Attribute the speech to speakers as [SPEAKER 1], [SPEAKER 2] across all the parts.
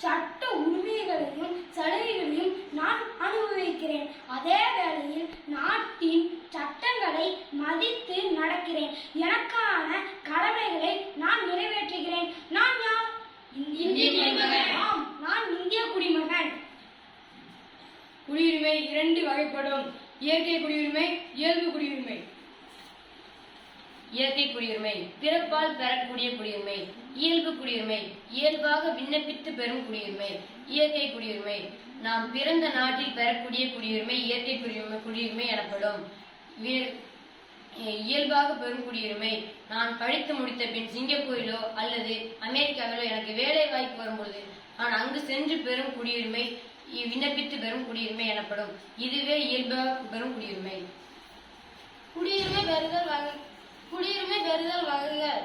[SPEAKER 1] சட்ட உரிமைகளையும் சலுகைகளையும் நான் அனுபவிக்கிறேன். அதே வேளையில் நாட்டின் சட்டங்களை மதித்து நடக்கிறேன். எனக்கான கடமைகளை நான் நிறைவேற்றுகிறேன். நான் யார்? இந்திய குடிமகன். ஆம், நான் இந்திய குடிமகன்.
[SPEAKER 2] குடியுரிமை இரண்டு வகைப்படும்: இயற்கை குடியுரிமை, இயல்பு குடியுரிமை.
[SPEAKER 3] இயற்கை குடியுரிமை பிறப்பால் பெறக்கூடிய குடியுரிமை. இயல்பு குடியுரிமை இயல்பாக விண்ணப்பித்து பெறும் குடியுரிமை. இயற்கை குடியுரிமை நாம் பிறந்த நாட்டில் பெறக்கூடிய குடியுரிமை இயற்கை குடியுரிமை எனப்படும். இயல்பாக பெறும் குடியுரிமை நான் படித்து முடித்த பின் சிங்கப்பூரிலோ அல்லது அமெரிக்காவிலோ எனக்கு வேலை வாய்ப்பு வரும்பொழுது நான் அங்கு சென்று பெறும் குடியுரிமை விண்ணப்பித்து பெறும் குடியுரிமை எனப்படும். இதுவே இயல்பாக பெறும் குடியுரிமை.
[SPEAKER 2] குடியுரிமை பெறுதல் வகைகள்: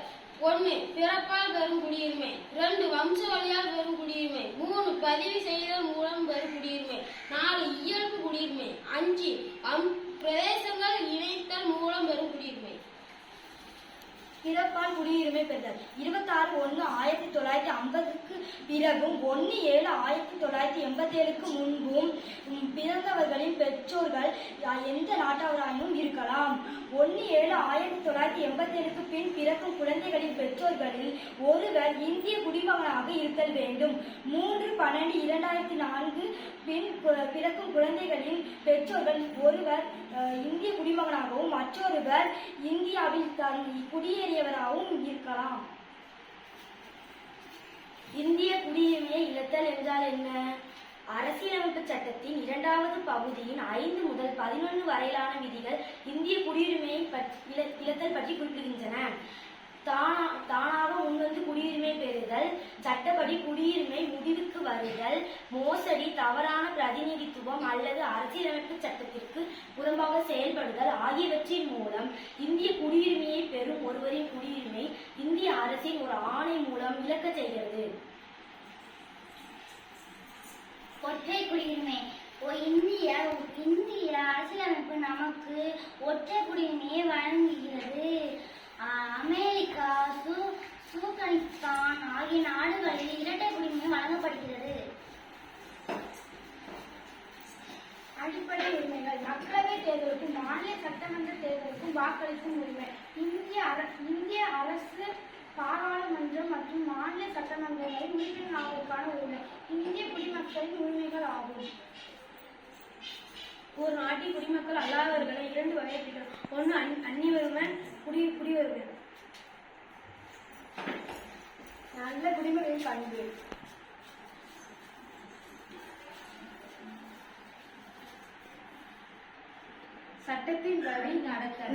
[SPEAKER 2] 1. பிறப்பால் பெறும் குடியுரிமை. 2. வம்ச வழியால் பெறும் குடியுரிமை. 3. பதிவு செய்தல் மூலம் பெறும் குடியுரிமை. 4. இயல்பு குடியுரிமை. 5. பிரதேசங்கள் இணைத்தல் மூலம் பெறும் குடியுரிமை.
[SPEAKER 1] பிறப்பால் குடியுரிமை பெறுதல் 26/1/1950க்கு பிறகும் 1/7/1987க்கு முன்பும் பிறந்தவர்களின் பெற்றோர்கள் எந்த நாட்டவராயும் இருக்கலாம். 1/7/1987க்கு பின் பிறக்கும் குழந்தைகளின் பெற்றோர்களில் ஒருவர் இந்திய குடிமகனாக இருத்தல் வேண்டும். 3/12/2004 பின் பிறக்கும் குழந்தைகளின் பெற்றோர்கள் ஒருவர் இந்திய குடிமகனாகவும் மற்றொருவர் இந்தியாவில் குடியேறியவராகவும் இருக்கலாம். இந்திய குடியுரிமையை இழத்தல் என்றால் என்ன? அரசியலமைப்பு சட்டத்தின் 2வது பகுதியின் 5 முதல் 11 வரையிலான விதிகள் இந்திய குடியுரிமையை இழத்தல் பற்றி குறிப்பிடுகின்றன. தானாக முன்வந்து குடியுரிமை பெறுதல், சட்டப்படி குடியுரிமை முடிவுக்கு வருதல், மோசடி, தவறான பிரதிநிதித்துவம் அல்லது அரசியலமைப்பு சட்டத்திற்கு புறம்பாக செயல்படுதல் ஆகியவற்றின் மூலம் இந்திய குடியுரிமையை பெறும் ஒருவரின் குடியுரிமை இந்திய அரசின் ஒரு ஆணை மூலம் இழக்க செய்கிறது.
[SPEAKER 4] ஒற்றை குடியுரிமை. இந்திய அரசியலமைப்பு நமக்கு ஒற்றை குடியுரிமையை வழங்குகிறது. அமெரிக்கா, ஆப்கானிஸ்தான் ஆகிய நாடுகளில் இரட்டை குடியுரிமை வழங்கப்படுகிறது.
[SPEAKER 1] அடிப்படை உரிமைகள்: மக்களவை தேர்தலுக்கும் மாநில சட்டமன்ற தேர்தலுக்கும் வாக்களிக்கும் உரிமை. இந்திய அரசு பாராளுமன்றம் மற்றும் மாநில சட்டமன்றங்களில் உறுப்பினராவதற்கான உரிமை இந்திய குடிமக்களின் உரிமைகள் ஆகும். ஒரு நாட்டின் குடிமக்கள் அல்லாதவர்களை 2 வகைப்படுத்தலாம். 1. அந்நியவருமன், குடிவருமன். நல்ல குடிமக்களின் பண்பு: சட்டத்தின் படி நடத்தல்,